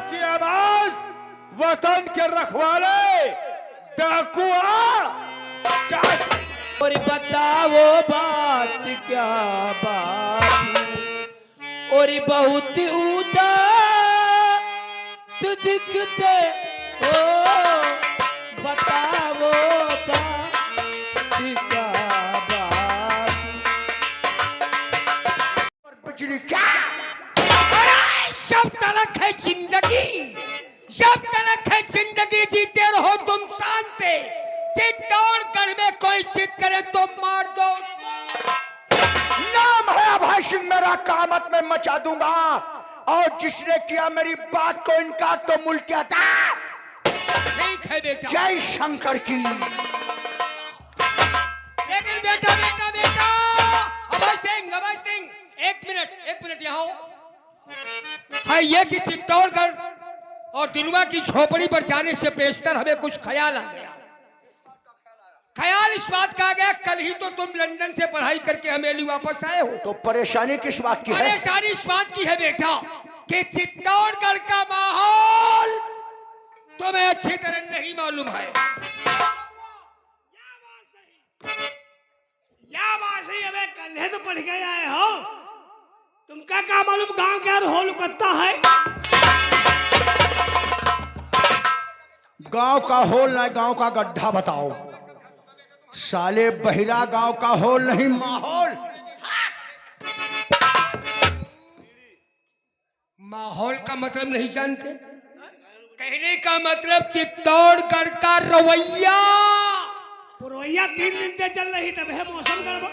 सियाबाज, वतन के रखवाले, डाकुआ। और बताओ बात क्या बात, और बहुत उदास दिखते हो, बताओ बात क्या बात। और बिजली क्या? जब तलक है जिंदगी, जब तलक है जिंदगी, जीते रहो तुम शान से। चित्तौड़गढ़ में कोई चित करे तो मार दो। नाम है अभय सिंह, मेरा कामत में मचा दूंगा, और जिसने किया मेरी बात को इनकार तो मुल्क था। ठीक है बेटा। जय शंकर की। लेकिन बेटा बेटा बेटा अभय सिंह एक मिनट यहाँ हो। है ये कि चित्तौड़गढ़ और दिलवा की झोपड़ी पर जाने से पेशतर हमें कुछ ख्याल आ गया। ख्याल इस बात का आ गया, कल ही तो तुम लंदन से पढ़ाई करके हमेली वापस आए हो। तो परेशानी किस बात की है? परेशानी इस बात की है बेटा कि चित्तौड़गढ़ का माहौल तुम्हें अच्छी तरह नहीं मालूम है। या बात सही, हमें कल तो पढ़ के आए हो, तुमका क्या मालूम गांव क्या होल करता है? गांव का होल नहीं, गांव का गड्ढा बताओ। साले बहिरा गांव का होल नहीं, माहौल। माहौल का मतलब नहीं जानते? कहने का मतलब चित्तौड़गढ़ का रवैया। पुरवैया 3 दिन से चल रही, तब है मौसम गड़बड़।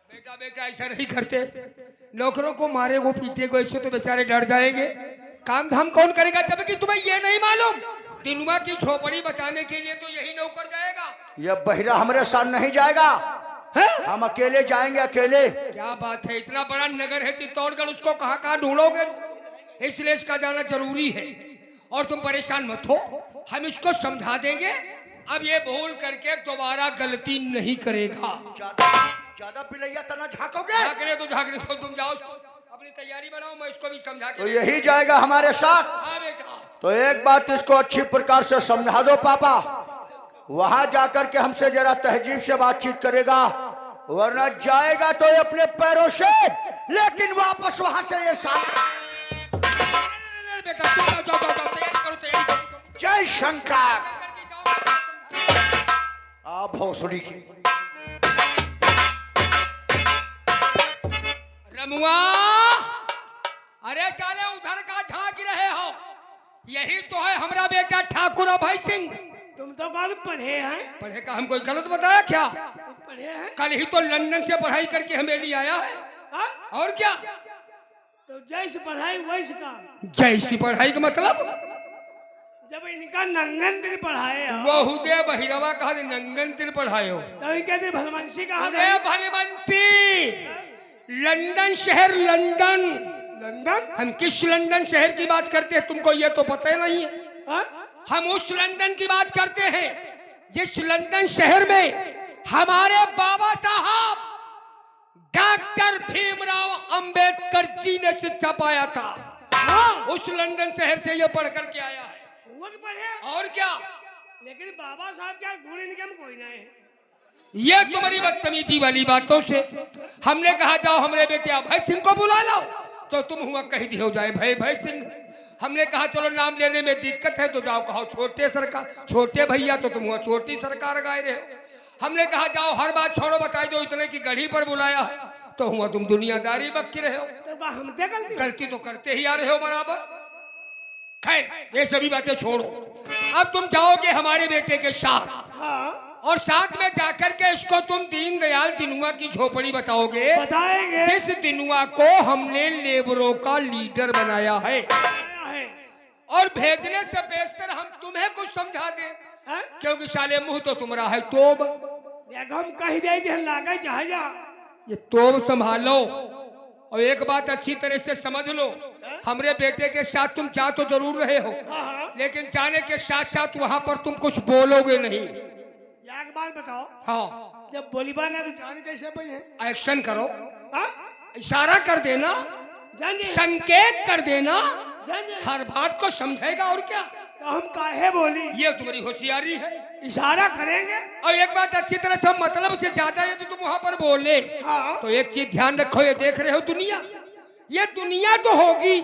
बेटा बेटा ऐसा नहीं करते, नौकरों को मारे को पीटे को, ऐसे तो बेचारे डर जाएंगे। काम धाम कौन करेगा? जबकि तुम्हें ये नहीं मालूम दिनुआ की झोपड़ी बताने के लिए तो यही नौकर जाएगा। ये बहिरा हमारे साथ नहीं जाएगा, हम अकेले जाएंगे, अकेले। क्या बात है, इतना बड़ा नगर है चित्तौड़गढ़, उसको कहाँ कहाँ ढूंढोगे? इसलिए इसका जाना जरूरी है। और तुम परेशान मत हो, हम इसको समझा देंगे। अब ये भूल करके दोबारा गलती नहीं करेगा। ज्यादा पिलैया तना झांकोगे? झांकने तो तुम जाओ, अपनी तैयारी बनाओ, मैं इसको भी समझा के। तो यही जाएगा हमारे साथ। हाँ बेटा। तो एक बात इसको अच्छी प्रकार से समझा दो पापा, वहां जाकर के हमसे जरा तहजीब से बातचीत करेगा, वरना जाएगा तो ये अपने पैरों से, लेकिन वापस वहां से ये साथ। बेटा जाओ, तैयारी करो। जय शंकर। आप भोसड़ी की रमुआ, अरे साले उधर का झांक रहे हो? यही तो है हमारा बेटा ठाकुर अभय सिंह। तुम तो कल पढ़े हैं। पढ़े का हम कोई गलत बताया क्या? पढ़े हैं कल ही तो लंदन से पढ़ाई करके हमें आया है। हा? और क्या? तो जैसे पढ़ाई वैसे काम। जैसी पढ़ाई का मतलब? जब इनका नंगन दिन पढ़ाए हो, बहुदे बहिरवा कहा नंगन दिन पढ़ाए हो, तो इनके भलवंशी कहा अरे भलवंशी, लंदन शहर, लंदन। लंदन? हम किस लंदन शहर की बात करते हैं तुमको ये तो पता ही नहीं है। हा? हम उस लंदन की बात करते हैं जिस लंदन शहर में हमारे बाबा साहब डॉक्टर भीमराव अंबेडकर जी ने शिक्षा पाया था। हाँ। उस लंदन शहर से ये पढ़ करके आया है। वो तो पढ़े, और क्या? लेकिन बाबा साहब क्या गुण इनके में कोई नहीं है। ये तुम्हारी बदतमीजी वाली बातों से हमने कहा जाओ हमारे बेटे अभय सिंह को बुला लाओ, तो तुम हुआ कह दी हो जाए भय सिंह। हमने कहा चलो नाम लेने में दिक्कत है तो जाओ कहो छोटे सरकार, छोटे भैया, तो तुम हुआ छोटी सरकार गाए रहे हो। हमने कहा जाओ हर बात छोड़ो, बताई दो इतने की गढ़ी पर बुलाया है, तो हुआ तुम दुनियादारी बक्की रहे हो। तो हम गलती गलती तो करते ही आ रहे हो बराबर। खैर ये सभी बातें छोड़ो, अब तुम जाओगे हमारे बेटे के साथ। हाँ, और साथ में जाकर के इसको तुम दीनदयाल दिनुआ की झोपड़ी बताओगे। बताएंगे। इस दिनुआ को हमने लेबरों का लीडर बनाया है, और भेजने से बेहतर हम तुम्हें कुछ समझा दें, क्योंकि साले मुंह तो तुम्हारा है तोब। हम कह दे लागे जहाजा, ये तोब संभालो। और एक बात अच्छी तरह से समझ लो, हमरे बेटे के साथ तुम जा तो जरूर रहे हो, लेकिन जाने के साथ साथ वहां पर तुम कुछ बोलोगे नहीं। एक बात बताओ, हाँ, जब बोलीबा ना तो जाने कैसे भाई है? एक्शन करो, हाँ? इशारा कर देना। जान जी। संकेत कर देना, जान जी। हर बात को समझेगा और क्या। तो हम काहे बोली? ये तुम्हारी होशियारी है। इशारा करेंगे। और एक बात अच्छी तरह से मतलब से ज्यादा है तो तुम वहां पर बोले। हाँ। तो एक चीज ध्यान रखो, ये देख रहे हो दुनिया, ये दुनिया तो होगी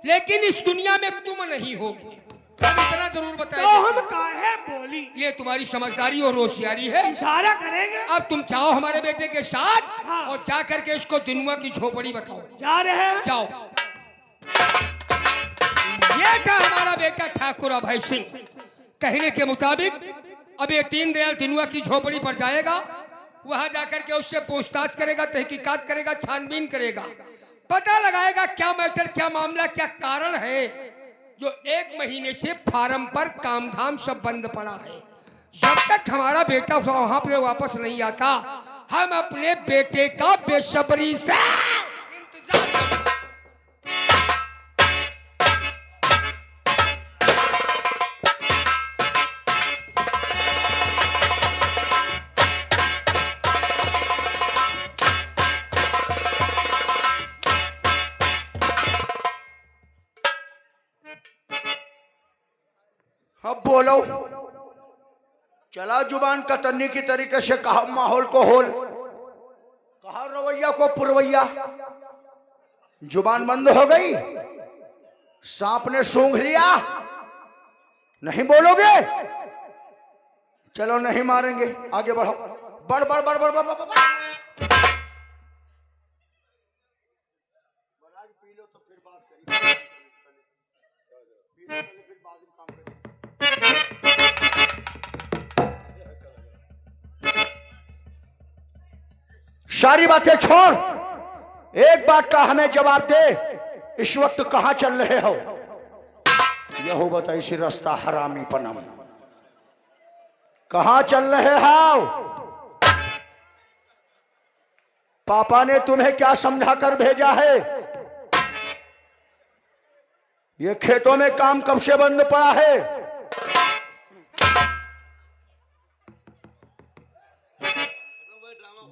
लेकिन इस दुनिया में तुम नहीं होगी। अब इतना जरूर तो बताइए। हम काहे बोली? ये तुम्हारी समझदारी और होशियारी है। इशारा करेंगे। अब तुम जाओ हमारे बेटे के साथ हाँ। और जा करके इसको दिनुआ की झोपड़ी बताओ। जा रहे हैं। जाओ। ये था हमारा बेटा ठाकुर अभय सिंह। कहने के मुताबिक अब ये दीनदयाल दिनुआ की झोपड़ी पर जाएगा, वहां जाकर के उससे पूछताछ करेगा, तहकीकात करेगा, छानबीन करेगा, पता लगाएगा क्या मैटर, क्या मामला, क्या कारण है जो 1 महीने से फार्म पर काम धाम सब बंद पड़ा है। जब तक हमारा बेटा वहां पे वापस नहीं आता, हम अपने बेटे का बेसब्री से इंतजार करेंगे। अब बोलो, चला जुबान कतरनी की तरीके से, कहा माहौल को होल, कहा रवैया को पुरवैया। जुबान बंद हो गई, सांप ने सूंघ लिया, नहीं बोलोगे? चलो नहीं मारेंगे, आगे बढ़ो। बढ़ बढ़ बढ़ बढ़ बढ़ बढ़, बढ़। सारी बातें छोड़, एक बात का हमें जवाब दे, इस वक्त कहां चल रहे हो? यह बता इसी रास्ता हरामी पनम, कहां चल रहे हो? पापा ने तुम्हें क्या समझा कर भेजा है? ये खेतों में काम कब से बंद पड़ा है?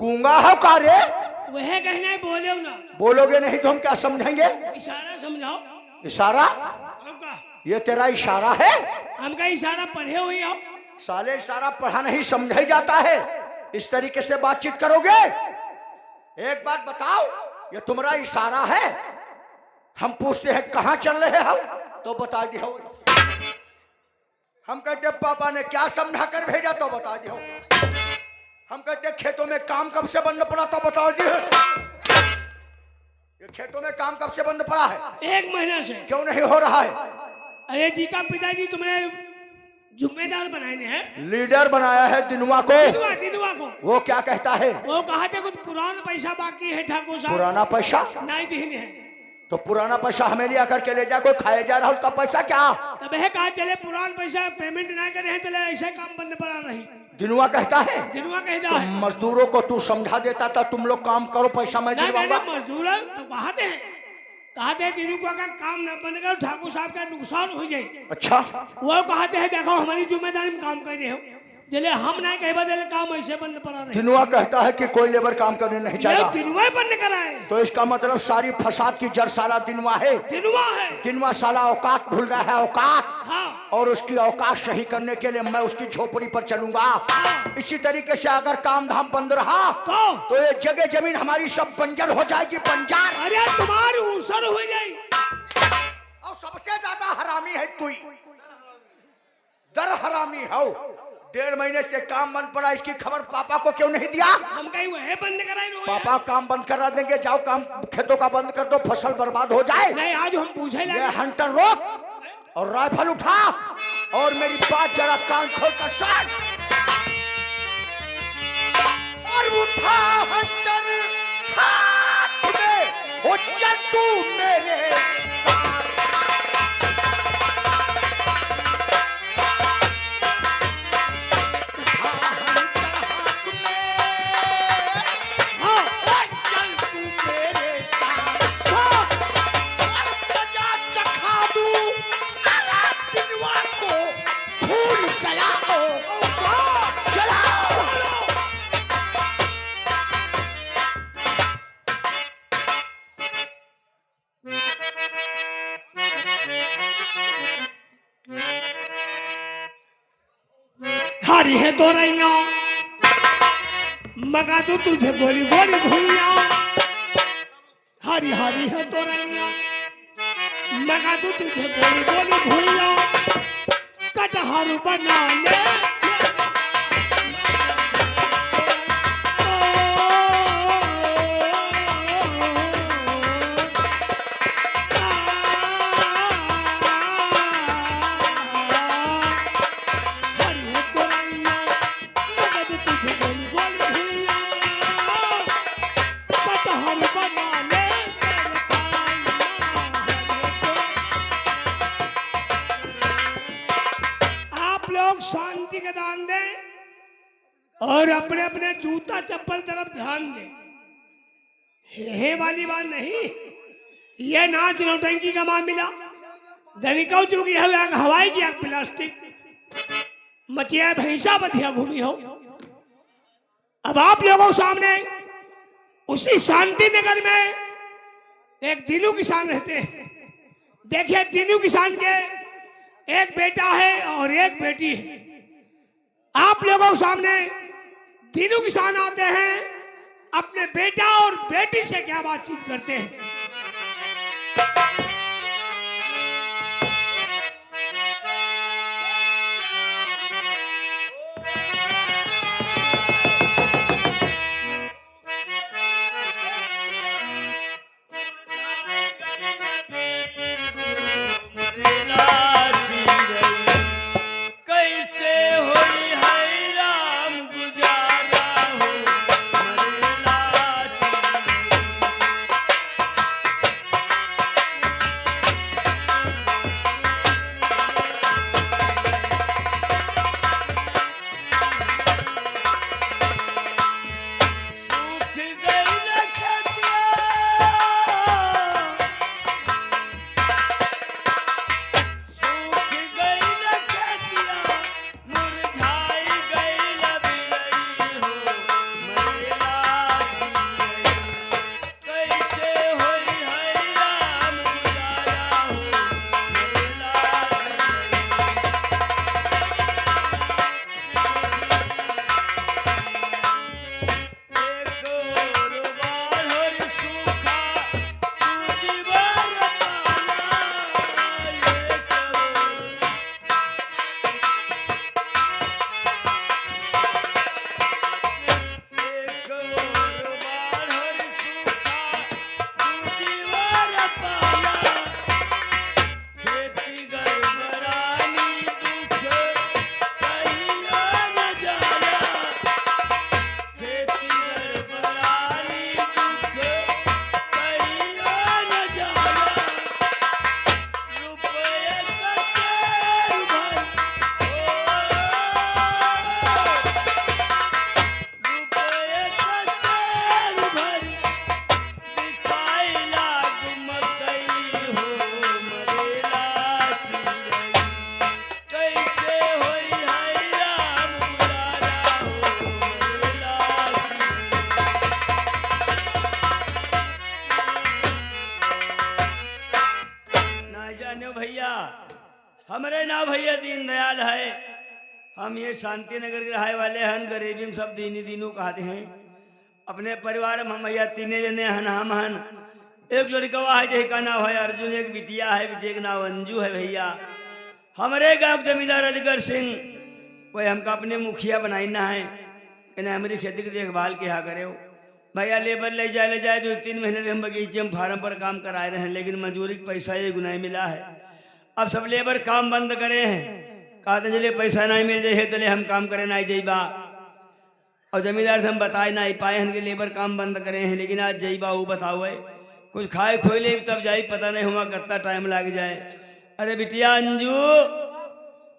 गूंगा हो का रे? वह कहना बोले ना। बोलोगे नहीं तो हम क्या समझेंगे? इशारा समझाओ। इशारा? का? ये तेरा इशारा है? हमका इशारा पढ़े हुए हो? साले इशारा पढ़ा नहीं समझा ही जाता है, इस तरीके से बातचीत करोगे? एक बात बताओ, ये तुम्हारा इशारा है? हम पूछते हैं कहां चल रहे हो तो बता दियो। हम कहते पापा ने क्या समझा कर भेजा तो बता दियो। हम कहते खेतों में काम कब से बंद पड़ा तो बताओ जी। ये खेतों में काम कब से बंद पड़ा है? 1 महीना से। क्यों नहीं हो रहा है? अरे जी का पिताजी तुमने जिम्मेदार बनाए हैं, लीडर बनाया है दिनुआ को। दिनुआ को वो क्या कहता है? वो कहा थे कुछ पुराना पैसा बाकी है ठाकुर साहब। पुराना पैसा नहीं दीने है तो पुराना पैसा हमें लिया करके ले जा, कोई खाए जा रहा उसका पैसा क्या? तब है कहा चले पुराना पैसा पेमेंट ना करे हैं, चले ऐसे काम बंद पड़ा रही। दिनुआ कहता है? दिनुआ कहता तो है मजदूरों को तू समझा देता था, तुम लोग काम करो पैसा मैं दिलवाऊंगा। मजदूर तो कहते हैं दिनुआ का काम न बंद करो, ठाकुर साहब का नुकसान हो जाए। अच्छा, वो कहते हैं देखो हमारी जिम्मेदारी में काम कर रहे हो, जले हम नहीं कहे बदले काम ऐसे बंद पड़ा रहे। दिनुआ कहता है कि कोई लेबर काम करने नहीं चाहिए। दिनुआ बंद कराए तो इसका मतलब सारी फसाद की जड़ साला दिनुआ है। दिनुआ है। दिनुआ साला औकात भूल रहा है, औकात। हाँ। और उसकी औकात सही करने के लिए मैं उसकी झोपड़ी पर चलूंगा। हाँ। इसी तरीके से अगर काम धाम बंद रहा तो ये जगह जमीन हमारी सब बंजर हो जाएगी, बंजर। अरे तुम्हारी ऊसर हो जाए। और सबसे ज्यादा हरामी है तू, दर हरामी हो। 1.5 महीने से काम बंद पड़ा, इसकी खबर पापा को क्यों नहीं दिया? हम कहीं वह बंद कराए। पापा काम बंद करा देंगे, जाओ काम खेतों का बंद कर दो, फसल बर्बाद हो जाए। नहीं आज हम पूछे ये हंटर रोक और राइफल उठा और मेरी बात जरा कान खोल कर सुन। और उठा हंटर हाथ में, ओ चल तू मेरे हरी है तो रैया मगा दू तुझे गोली गोली भूया हरी हरी है तो रैया मगा दू तुझे गोली गोली भूया कटहर बना ले शांति का दान दें और अपने अपने जूता चप्पल तरफ ध्यान दें। हे वाली बात नहीं, ये नाच नौटंकी का मामला धनिका चुकी है आग हवाई की आग प्लास्टिक मचिया भैंसा बधिया घूमी हो। अब आप लोगों सामने उसी शांति नगर में एक दीनू किसान रहते हैं। देखिए दीनू किसान के एक बेटा है और एक बेटी है। आप लोगों के सामने तीनों किसान आते हैं, अपने बेटा और बेटी से क्या बातचीत करते हैं। हमारे ना भैया दीनदयाल है। हम ये शांति नगर के रहाय वाले हन, गरीबी में सब दीनी दीनू कहते हैं। अपने परिवार में हम भैया तीने जने हन। हम हन एक लड़का है जिसका नाम है अर्जुन, एक बिटिया है, बिटिया का नाम अंजू है। भैया हमारे गांव जमींदार अजगर सिंह वही हमका अपने मुखिया बनाना है कि हमारी खेती की देखभाल किया करे हो। भैया लेबर ले जाए 2-3 महीने से हम बगीचे में फार्म पर काम कराए रहे हैं, लेकिन मजदूरी का पैसा ये गुनाह मिला है। अब सब लेबर काम बंद करे हैं, कहते चलिए पैसा नहीं मिल जाए तो हम काम करे ना जाइबा। और जमींदार से हम बताए ना पाए हैं कि लेबर काम बंद करे हैं, लेकिन आज जाइबा वो बताओ है कुछ खाए खोए ले तब जाई, पता नहीं हुआ कितना टाइम लग जाए। अरे बिटिया अंजू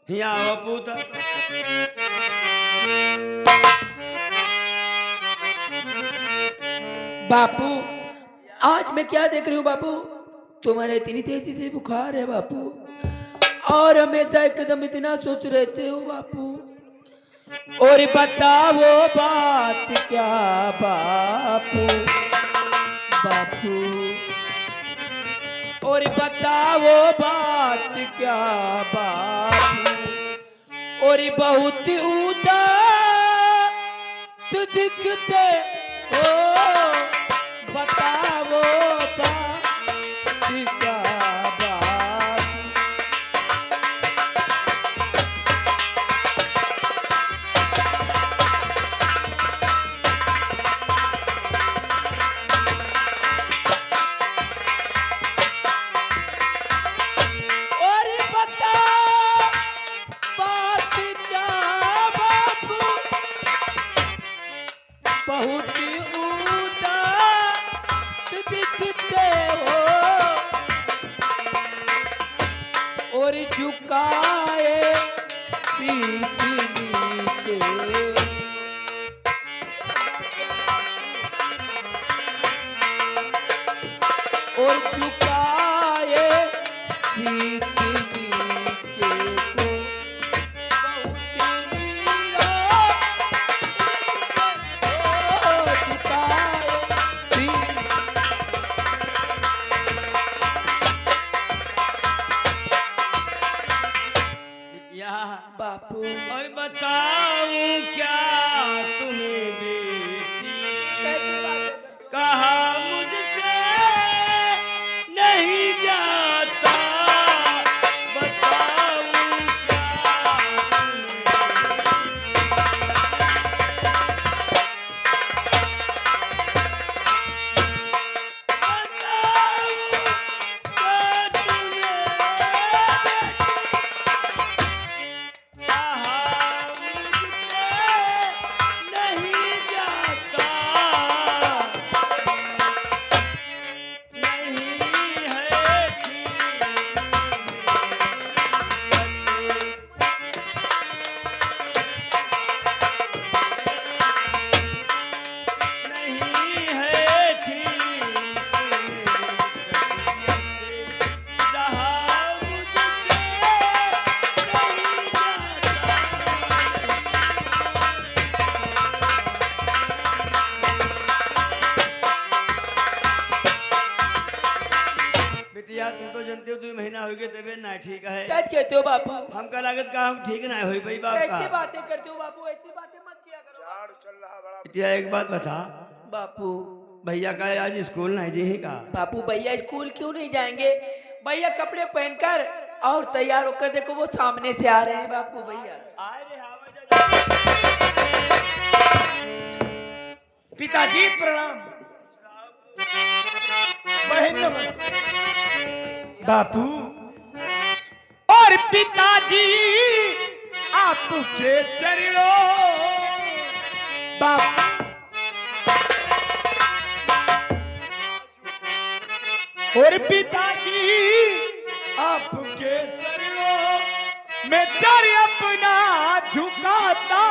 यहाँ आओ पूत। बापू आज मैं क्या देख रही हूँ बापू, तुम्हारे इतनी तेजी से बुखार है बापू, और हमें तो एकदम इतना सोच रहते हो बापू। और बताओ बात क्या बापू, बापू और बताओ बात क्या बापू। और बहुत उदास दिखते हो, बताओ बात का बात। और बताओ बात क्या बाबू, बहुत उदास दिखते हो और झुकाए पीठ नीचे। और झुकाए पीठ नीचे को बहुत नीरा झुकाए पीठ। बिटिया बापू और बताऊं क्या तुम्हें बेटी, कहा मुझसे नहीं जाता, बताऊं क्या बिटिया तुम तो जानते हो 2 महीना हो गए तबियत ना ठीक है। क्या कहते हो बापू? हमका लागत का हम ठीक ना हुई भाई बाप ऐसी का। बातें करते हो बापू, ऐसी बातें मत किया करो बिटिया एक बात बता, बापू। भैया का आज स्कूल नहीं जी का? बापू भैया स्कूल क्यों नहीं जाएंगे? भैया कपड़े पहनकर और तैयार होकर देखो वो सामने से आ रहे हैं बापू भैया। पिताजी प्रणाम। बहन नमस्ते। बापू और पिताजी आपके चरणों, बापू और पिताजी आपके चरणों में चर अपना झुकाता,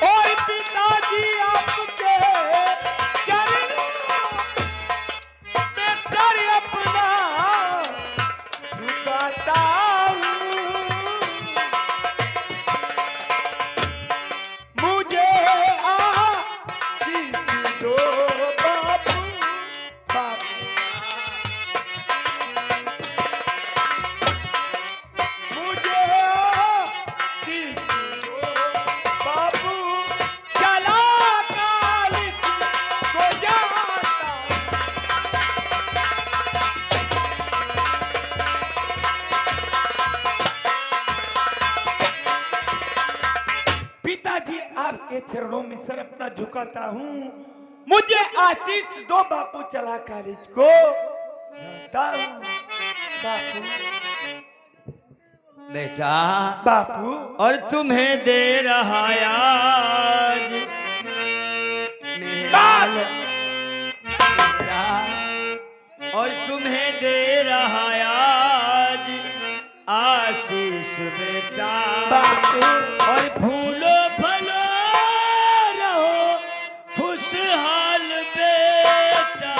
और पिताजी आपके चरणों में चर अपना झुकाता हूँ। मुझे आशीष दो बापू, बापू मुझे आशीष दो बापू, चला काली को जाता। पिताजी आपके चरणों में सर अपना झुकाता हूँ। मुझे आशीष दो बापू, चला कॉलेज को जाता हूँ। बापू बेटा बापू और तुम्हें दे रहा आज मेरा बेटा, और तुम्हें दे रहा आज आशीष बेटा, और फूलो फलो रहो खुशहाल बेटा,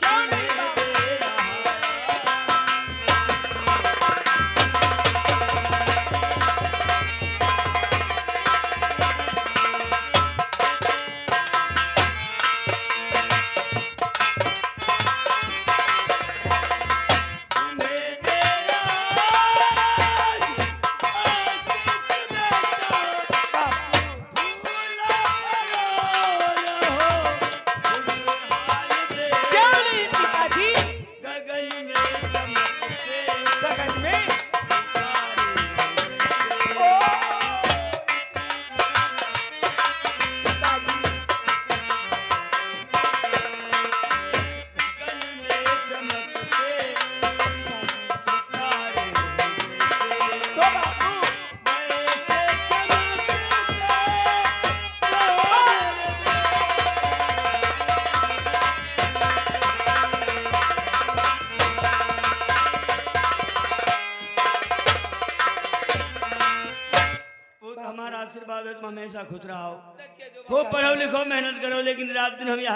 तुम्हें दे रहा तो हमारा आशीर्वाद है, तुम हमेशा खुश रहो। खूब पढ़ो लिखो, मेहनत करो, लेकिन रात दिन हम यहाँ